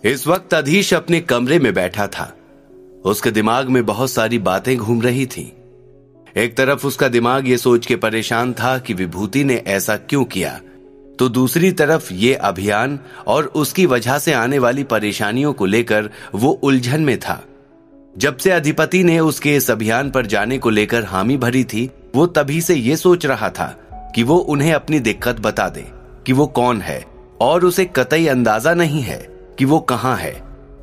इस वक्त अधीश अपने कमरे में बैठा था। उसके दिमाग में बहुत सारी बातें घूम रही थीं। एक तरफ उसका दिमाग ये सोच के परेशान था कि विभूति ने ऐसा क्यों किया, तो दूसरी तरफ ये अभियान और उसकी वजह से आने वाली परेशानियों को लेकर वो उलझन में था। जब से अधिपति ने उसके इस अभियान पर जाने को लेकर हामी भरी थी, वो तभी से ये सोच रहा था कि वो उन्हें अपनी दिक्कत बता दे कि वो कौन है, और उसे कतई अंदाजा नहीं है कि वो कहां है।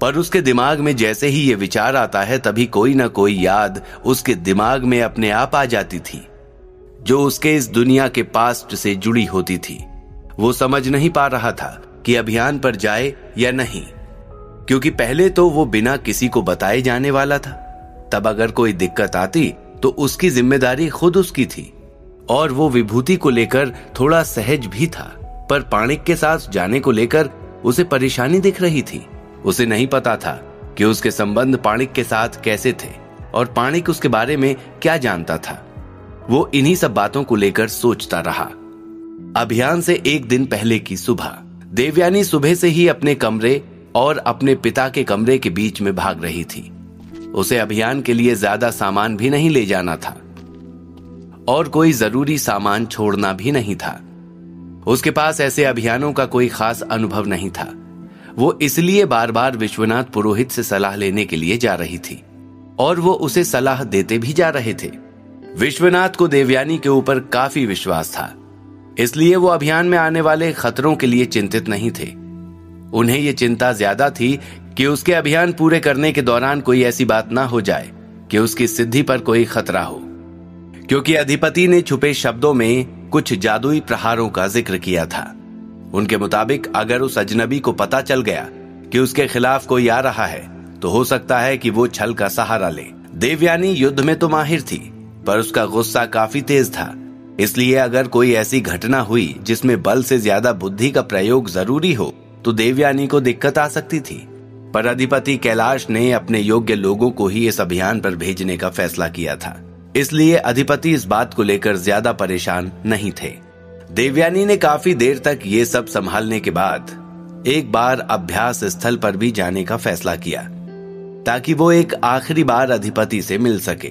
पर उसके दिमाग में जैसे ही ये विचार आता है, तभी कोई ना कोई याद उसके दिमाग में अपने आप आ जाती थी, जो उसके इस दुनिया के पास्ट से जुड़ी होती थी। वो समझ नहीं पा रहा था कि अभियान पर जाए या नहीं, क्योंकि पहले तो वो बिना किसी को बताए जाने वाला था। तब अगर कोई दिक्कत आती तो उसकी जिम्मेदारी खुद उसकी थी, और वो विभूति को लेकर थोड़ा सहज भी था। पर पाणिक के साथ जाने को लेकर उसे परेशानी दिख रही थी। उसे नहीं पता था कि उसके संबंध पाणिक के साथ कैसे थे और पाणिक उसके बारे में क्या जानता था। वो इन्हीं सब बातों को लेकर सोचता रहा। अभियान से एक दिन पहले की सुबह देवयानी सुबह से ही अपने कमरे और अपने पिता के कमरे के बीच में भाग रही थी। उसे अभियान के लिए ज्यादा सामान भी नहीं ले जाना था और कोई जरूरी सामान छोड़ना भी नहीं था। उसके पास ऐसे अभियानों का कोई खास अनुभव नहीं था। वो इसलिए बार बार विश्वनाथ पुरोहित से सलाह लेने के लिए जा रही थी, और वो उसे सलाह देते भी जा रहे थे। विश्वनाथ को देवयानी के ऊपर काफी विश्वास था, इसलिए वो अभियान में आने वाले खतरों के लिए चिंतित नहीं थे। उन्हें ये चिंता ज्यादा थी कि उसके अभियान पूरे करने के दौरान कोई ऐसी बात ना हो जाए कि उसकी सिद्धि पर कोई खतरा हो, क्योंकि अधिपति ने छुपे शब्दों में कुछ जादुई प्रहारों का जिक्र किया था। उनके मुताबिक अगर उस अजनबी को पता चल गया कि उसके खिलाफ कोई आ रहा है, तो हो सकता है कि वो छल का सहारा ले। देवयानी युद्ध में तो माहिर थी, पर उसका गुस्सा काफी तेज था। इसलिए अगर कोई ऐसी घटना हुई जिसमें बल से ज्यादा बुद्धि का प्रयोग जरूरी हो, तो देवयानी को दिक्कत आ सकती थी। पर अधिपति कैलाश ने अपने योग्य लोगों को ही इस अभियान पर भेजने का फैसला किया था, इसलिए अधिपति इस बात को लेकर ज्यादा परेशान नहीं थे। देवयानी ने काफी देर तक ये सब संभालने के बाद एक बार अभ्यास स्थल पर भी जाने का फैसला किया, ताकि वो एक आखिरी बार अधिपति से मिल सके,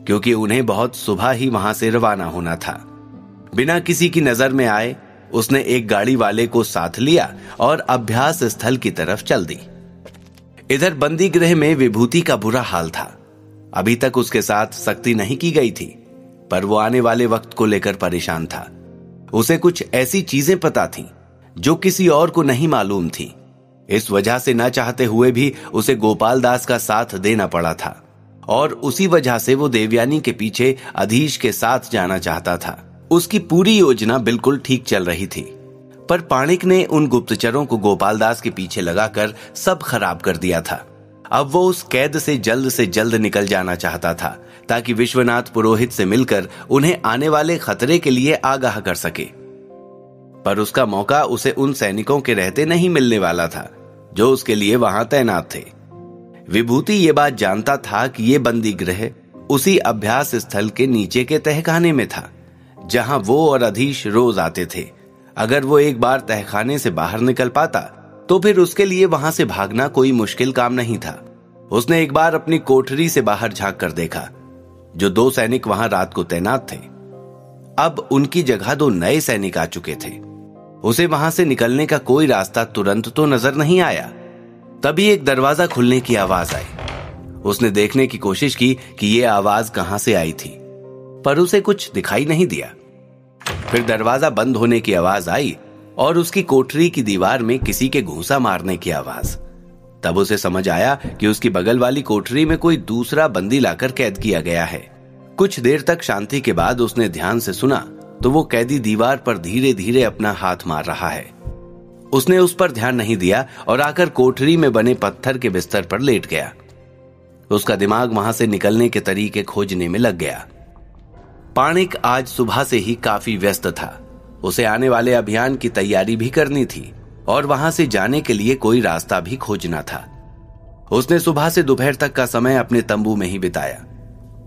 क्योंकि उन्हें बहुत सुबह ही वहां से रवाना होना था। बिना किसी की नजर में आए उसने एक गाड़ी वाले को साथ लिया और अभ्यास स्थल की तरफ चल दी। इधर बंदी गृह में विभूति का बुरा हाल था। अभी तक उसके साथ सख्ती नहीं की गई थी, पर वो आने वाले वक्त को लेकर परेशान था। उसे कुछ ऐसी चीजें पता थीं जो किसी और को नहीं मालूम थी। इस वजह से न चाहते हुए भी उसे गोपाल दास का साथ देना पड़ा था, और उसी वजह से वो देवयानी के पीछे अधीश के साथ जाना चाहता था। उसकी पूरी योजना बिल्कुल ठीक चल रही थी, पर पाणिक ने उन गुप्तचरों को गोपाल दास के पीछे लगाकर सब खराब कर दिया था। अब वो उस कैद से जल्द निकल जाना चाहता था, ताकि विश्वनाथ पुरोहित से मिलकर उन्हें आने वाले खतरे के लिए आगाह कर सके। पर उसका मौका उसे उन सैनिकों के रहते नहीं मिलने वाला था जो उसके लिए वहां तैनात थे। विभूति ये बात जानता था कि ये बंदी गृह उसी अभ्यास स्थल के नीचे के तहखाने में था, जहां वो और अधीश रोज आते थे। अगर वो एक बार तहखाने से बाहर निकल पाता तो फिर उसके लिए वहां से भागना कोई मुश्किल काम नहीं था। उसने एक बार अपनी कोठरी से बाहर झांक कर देखा। जो 2 सैनिक वहां रात को तैनात थे, अब उनकी जगह 2 नए सैनिक आ चुके थे। उसे वहां से निकलने का कोई रास्ता तुरंत तो नजर नहीं आया। तभी एक दरवाजा खुलने की आवाज आई। उसने देखने की कोशिश की कि यह आवाज कहां से आई थी, पर उसे कुछ दिखाई नहीं दिया। फिर दरवाजा बंद होने की आवाज आई और उसकी कोठरी की दीवार में किसी के घूंसा मारने की आवाज। तब उसे समझ आया कि उसकी बगल वाली कोठरी में कोई दूसरा बंदी लाकर कैद किया गया है। कुछ देर तक शांति के बाद उसने ध्यान से सुना तो वो कैदी दीवार पर धीरे धीरे अपना हाथ मार रहा है। उसने उस पर ध्यान नहीं दिया और आकर कोठरी में बने पत्थर के बिस्तर पर लेट गया। उसका दिमाग वहां से निकलने के तरीके खोजने में लग गया। पाणिक आज सुबह से ही काफी व्यस्त था। उसे आने वाले अभियान की तैयारी भी करनी थी और वहां से जाने के लिए कोई रास्ता भी खोजना था। उसने सुबह से दोपहर तक का समय अपने तंबू में ही बिताया।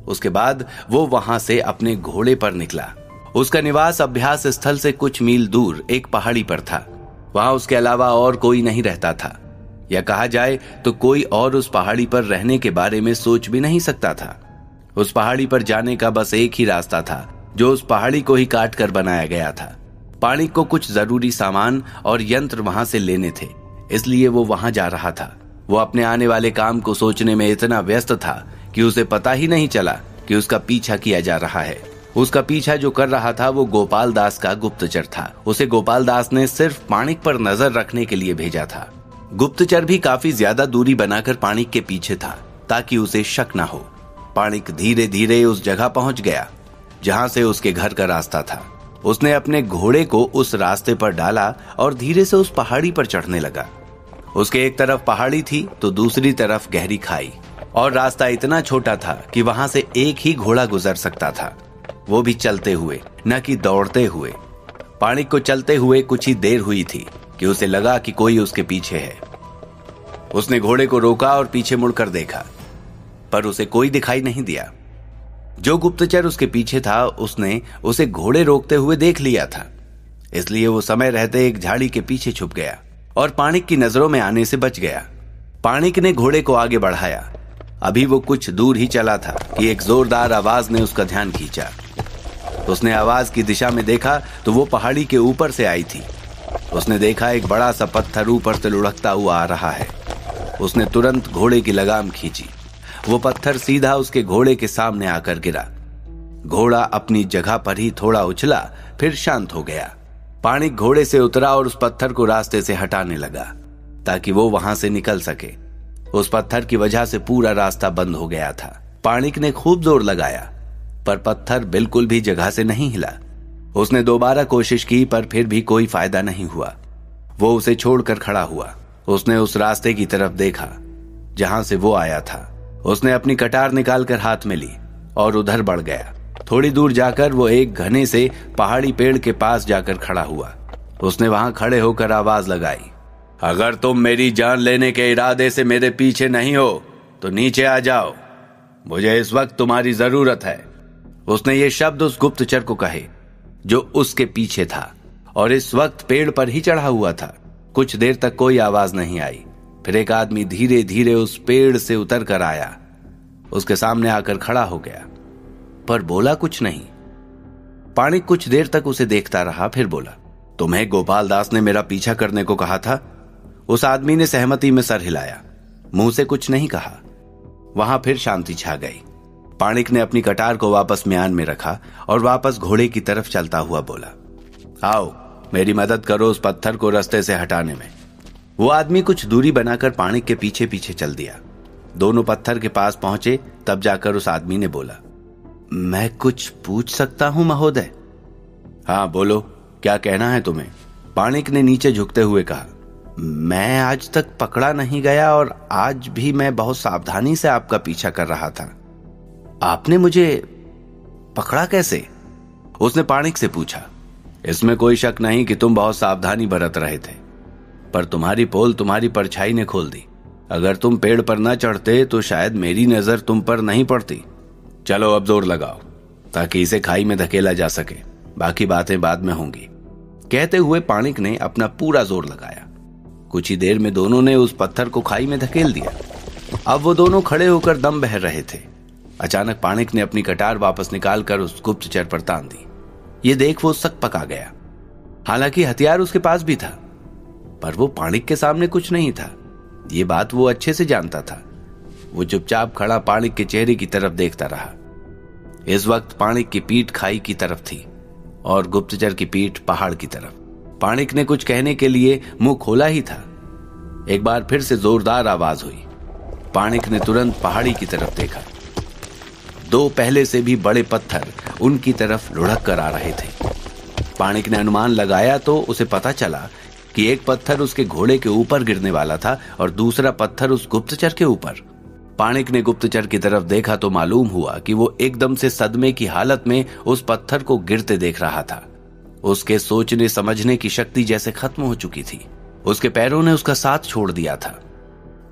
उसके बाद वो वहां से अपने घोड़े पर निकला। उसका निवास अभ्यास स्थल से कुछ मील दूर एक पहाड़ी पर था। वहां उसके अलावा और कोई नहीं रहता था। या कहा जाए तो कोई और उस पहाड़ी पर रहने के बारे में सोच भी नहीं सकता था। उस पहाड़ी पर जाने का बस एक ही रास्ता था, जो उस पहाड़ी को ही काट कर बनाया गया था। पाणिक को कुछ जरूरी सामान और यंत्र वहां से लेने थे, इसलिए वो वहां जा रहा था। वो अपने आने वाले काम को सोचने में इतना व्यस्त था कि उसे पता ही नहीं चला कि उसका पीछा किया जा रहा है। उसका पीछा जो कर रहा था वो गोपाल दास का गुप्तचर था। उसे गोपाल दास ने सिर्फ पाणिक पर नजर रखने के लिए भेजा था। गुप्तचर भी काफी ज्यादा दूरी बनाकर पाणिक के पीछे था, ताकि उसे शक न हो। पाणिक धीरे धीरे उस जगह पहुंच गया जहां से उसके घर का रास्ता था। उसने अपने घोड़े को उस रास्ते पर डाला और धीरे से उस पहाड़ी पर चढ़ने लगा। उसके एक तरफ पहाड़ी थी तो दूसरी तरफ गहरी खाई, और रास्ता इतना छोटा था कि वहां से एक ही घोड़ा गुजर सकता था, वो भी चलते हुए, न कि दौड़ते हुए। पाणिक को चलते हुए कुछ ही देर हुई थी कि उसे लगा कि कोई उसके पीछे है। उसने घोड़े को रोका और पीछे मुड़कर देखा, पर उसे कोई दिखाई नहीं दिया। जो गुप्तचर उसके पीछे था उसने उसे घोड़े रोकते हुए देख लिया था, इसलिए वो समय रहते एक झाड़ी के पीछे छुप गया और पाणिक की नजरों में आने से बच गया। पाणिक ने घोड़े को आगे बढ़ाया। अभी वो कुछ दूर ही चला था कि एक जोरदार आवाज ने उसका ध्यान खींचा। उसने आवाज की दिशा में देखा तो वो पहाड़ी के ऊपर से आई थी। उसने देखा एक बड़ा सा पत्थर ऊपर से लुढ़कता हुआ आ रहा है। उसने तुरंत घोड़े की लगाम खींची। वो पत्थर सीधा उसके घोड़े के सामने आकर गिरा। घोड़ा अपनी जगह पर ही थोड़ा उछला, फिर शांत हो गया। पाणिक घोड़े से उतरा और उस पत्थर को रास्ते से हटाने लगा ताकि वो वहां से निकल सके। उस पत्थर की वजह से पूरा रास्ता बंद हो गया था। पाणिक ने खूब जोर लगाया, पर पत्थर बिल्कुल भी जगह से नहीं हिला। उसने दोबारा कोशिश की, पर फिर भी कोई फायदा नहीं हुआ। वो उसे छोड़कर खड़ा हुआ। उसने उस रास्ते की तरफ देखा जहां से वो आया था। उसने अपनी कटार निकालकर हाथ में ली और उधर बढ़ गया। थोड़ी दूर जाकर वो एक घने से पहाड़ी पेड़ के पास जाकर खड़ा हुआ। उसने वहां खड़े होकर आवाज लगाई, अगर तुम मेरी जान लेने के इरादे से मेरे पीछे नहीं हो तो नीचे आ जाओ, मुझे इस वक्त तुम्हारी जरूरत है। उसने ये शब्द उस गुप्तचर को कहे जो उसके पीछे था और इस वक्त पेड़ पर ही चढ़ा हुआ था। कुछ देर तक कोई आवाज नहीं आई। फिर एक आदमी धीरे धीरे उस पेड़ से उतर कर आया, उसके सामने आकर खड़ा हो गया, पर बोला कुछ नहीं। पाणिक कुछ देर तक उसे देखता रहा, फिर बोला, तुम्हें गोपाल दास ने मेरा पीछा करने को कहा था? उस आदमी ने सहमति में सर हिलाया, मुंह से कुछ नहीं कहा। वहां फिर शांति छा गई। पाणिक ने अपनी कटार को वापस म्यान में रखा और वापस घोड़े की तरफ चलता हुआ बोला, आओ मेरी मदद करो उस पत्थर को रास्ते से हटाने में। वो आदमी कुछ दूरी बनाकर पाणिक के पीछे पीछे चल दिया। दोनों पत्थर के पास पहुंचे, तब जाकर उस आदमी ने बोला, मैं कुछ पूछ सकता हूं महोदय? हाँ बोलो, क्या कहना है तुम्हें? पाणिक ने नीचे झुकते हुए कहा, मैं आज तक पकड़ा नहीं गया और आज भी मैं बहुत सावधानी से आपका पीछा कर रहा था। आपने मुझे पकड़ा कैसे? उसने पाणिक से पूछा। इसमें कोई शक नहीं कि तुम बहुत सावधानी बरत रहे थे, पर तुम्हारी पोल तुम्हारी परछाई ने खोल दी। अगर तुम पेड़ पर न चढ़ते तो शायद मेरी नजर तुम पर नहीं पड़ती। चलो अब जोर लगाओ ताकि इसे खाई में धकेला जा सके, बाकी बातें बाद में होंगी। कहते हुए पाणिक ने अपना पूरा जोर लगाया। कुछ ही देर में दोनों ने उस पत्थर को खाई में धकेल दिया। अब वो दोनों खड़े होकर दम बह रहे थे। अचानक पाणिक ने अपनी कटार वापस निकालकर उस गुप्तचर पर तान दी। ये देख वो सक पका गया। हालांकि हथियार उसके पास भी था, पर वो पाणिक के सामने कुछ नहीं था। ये बात वो अच्छे से जानता था। वो चुपचाप खड़ा पाणिक के चेहरे की तरफ देखता रहा। इस वक्त पाणिक की पीठ खाई की तरफ थी और गुप्तचर की पीठ पहाड़ की तरफ। पाणिक ने कुछ कहने के लिए मुंह खोला ही था, एक बार फिर से जोरदार आवाज हुई। पाणिक ने तुरंत पहाड़ी की तरफ देखा। दो पहले से भी बड़े पत्थर उनकी तरफ लुढ़क कर आ रहे थे। पाणिक ने अनुमान लगाया तो उसे पता चला कि एक पत्थर उसके घोड़े के ऊपर गिरने वाला था और दूसरा पत्थर उस गुप्तचर के ऊपर। पाणिक ने गुप्तचर की तरफ देखा तो मालूम हुआ कि वो एकदम से सदमे की हालत में उस पत्थर को गिरते देख रहा था। उसके सोचने समझने की शक्ति जैसे खत्म हो चुकी थी। उसके पैरों ने उसका साथ छोड़ दिया था।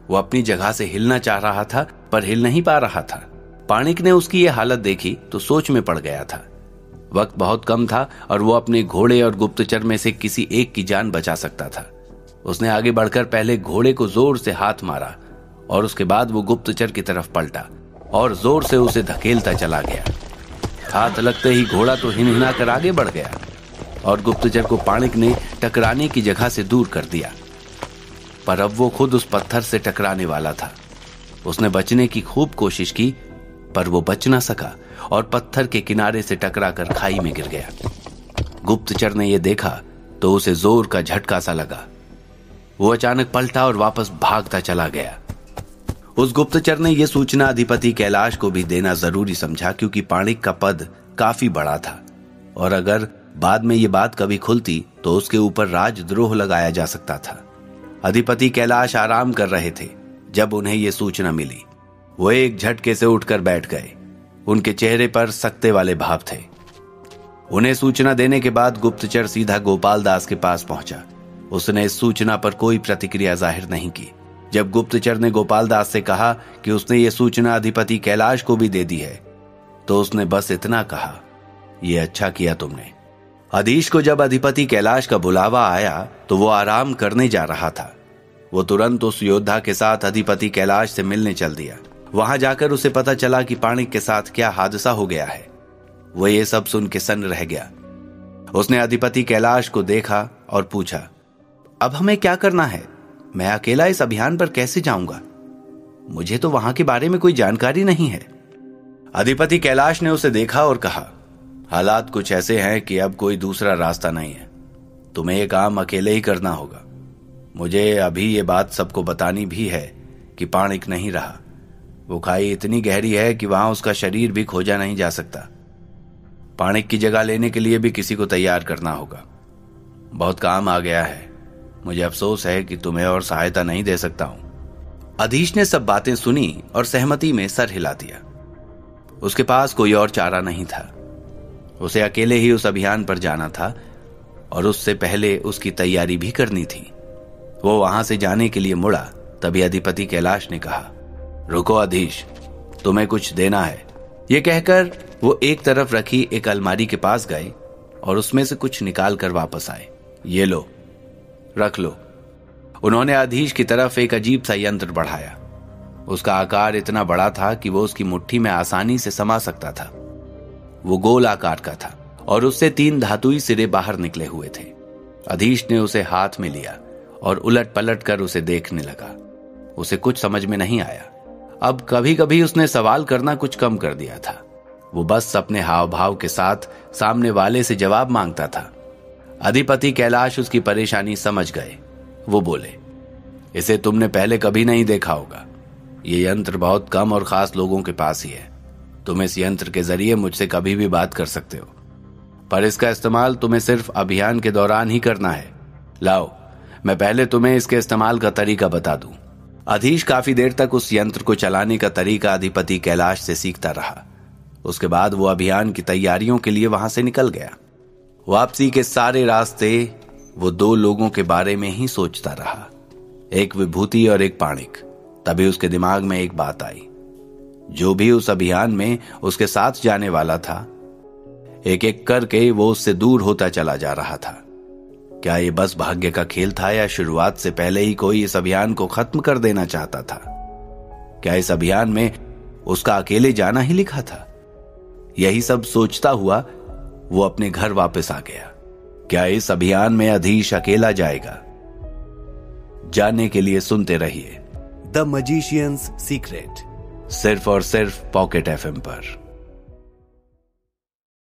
वो अपनी जगह से हिलना चाह रहा था, पर हिल नहीं पा रहा था। पाणिक ने उसकी ये हालत देखी तो सोच में पड़ गया था। वक्त बहुत कम था और वो अपने घोड़े और गुप्तचर में से किसी एक की जान बचा सकता था। उसने आगे बढ़कर पहले घोड़े को जोर से हाथ मारा और उसके बाद वो गुप्तचर की तरफ पलटा और जोर से उसे धकेलता चला गया। हाथ लगते ही घोड़ा तो हिनहिना कर आगे बढ़ गया और गुप्तचर को पाणिक ने टकराने की जगह से दूर कर दिया। पर अब वो खुद उस पत्थर से टकराने वाला था। उसने बचने की खूब कोशिश की, पर वो बच ना सका और पत्थर के किनारे से टकरा कर खाई में गिर गया। गुप्तचर ने यह देखा तो उसे जोर का झटका सा लगा। वो अचानक पलटा और वापस भागता चला गया। उस गुप्तचर ने यह सूचना अधिपति कैलाश को भी देना जरूरी समझा, क्योंकि पाणिक का पद काफी बड़ा था और अगर बाद में ये बात कभी खुलती तो उसके ऊपर राजद्रोह लगाया जा सकता था। अधिपति कैलाश आराम कर रहे थे जब उन्हें यह सूचना मिली। वो एक झटके से उठकर बैठ गए। उनके चेहरे पर सख्ते वाले भाव थे। उन्हें सूचना देने के बाद गुप्तचर सीधा गोपाल दास के पास पहुंचा। उसने इस सूचना पर कोई प्रतिक्रिया जाहिर नहीं की। जब गुप्तचर ने गोपाल दास से कहा कि उसने ये सूचना अधिपति कैलाश को भी दे दी है, तो उसने बस इतना कहा, यह अच्छा किया तुमने। अधीश को जब अधिपति कैलाश का बुलावा आया तो वो आराम करने जा रहा था। वो तुरंत उस योद्धा के साथ अधिपति कैलाश से मिलने चल दिया। वहां जाकर उसे पता चला कि पाणिक के साथ क्या हादसा हो गया है। वो ये सब सुन के सन्न रह गया। उसने अधिपति कैलाश को देखा और पूछा, अब हमें क्या करना है? मैं अकेला इस अभियान पर कैसे जाऊंगा? मुझे तो वहां के बारे में कोई जानकारी नहीं है। अधिपति कैलाश ने उसे देखा और कहा, हालात कुछ ऐसे हैं कि अब कोई दूसरा रास्ता नहीं है। तुम्हें यह काम अकेले ही करना होगा। मुझे अभी ये बात सबको बतानी भी है कि पाणिक नहीं रहा। वो खाई इतनी गहरी है कि वहां उसका शरीर भी खोजा नहीं जा सकता। पाणिक की जगह लेने के लिए भी किसी को तैयार करना होगा। बहुत काम आ गया है। मुझे अफसोस है कि तुम्हें और सहायता नहीं दे सकता हूं। अधीश ने सब बातें सुनी और सहमति में सर हिला दिया। उसके पास कोई और चारा नहीं था। उसे अकेले ही उस अभियान पर जाना था और उससे पहले उसकी तैयारी भी करनी थी। वो वहां से जाने के लिए मुड़ा, तभी अधिपति कैलाश ने कहा, रुको अधीश, तुम्हें कुछ देना है। यह कहकर वो एक तरफ रखी एक अलमारी के पास गए और उसमें से कुछ निकाल कर वापस आए। ये लो, रख लो। उन्होंने अधीश की तरफ एक अजीब सा यंत्र बढ़ाया। उसका आकार इतना बड़ा था कि वो उसकी मुट्ठी में आसानी से समा सकता था। वो गोल आकार का था और उससे 3 धातुई सिरे बाहर निकले हुए थे। अधीश ने उसे हाथ में लिया और उलट पलट कर उसे देखने लगा। उसे कुछ समझ में नहीं आया। अब कभी कभी उसने सवाल करना कुछ कम कर दिया था। वो बस अपने हाव भाव के साथ सामने वाले से जवाब मांगता था। अधिपति कैलाश उसकी परेशानी समझ गए। वो बोले, इसे तुमने पहले कभी नहीं देखा होगा। ये यंत्र बहुत कम और खास लोगों के पास ही है। तुम इस यंत्र के जरिए मुझसे कभी भी बात कर सकते हो, पर इसका इस्तेमाल तुम्हें सिर्फ अभियान के दौरान ही करना है। लाओ, मैं पहले तुम्हें इसके इस्तेमाल का तरीका बता दूं। अधीश काफी देर तक उस यंत्र को चलाने का तरीका अधिपति कैलाश से सीखता रहा। उसके बाद वो अभियान की तैयारियों के लिए वहां से निकल गया। वापसी के सारे रास्ते वो 2 लोगों के बारे में ही सोचता रहा, एक विभूति और एक पाणिक। तभी उसके दिमाग में एक बात आई। जो भी उस अभियान में उसके साथ जाने वाला था, एक एक करके वो उससे दूर होता चला जा रहा था। क्या ये बस भाग्य का खेल था या शुरुआत से पहले ही कोई इस अभियान को खत्म कर देना चाहता था? क्या इस अभियान में उसका अकेले जाना ही लिखा था? यही सब सोचता हुआ वो अपने घर वापस आ गया। क्या इस अभियान में अधीश अकेला जाएगा? जानने के लिए सुनते रहिए द मजिशियंस सीक्रेट, सिर्फ और सिर्फ पॉकेट FM पर।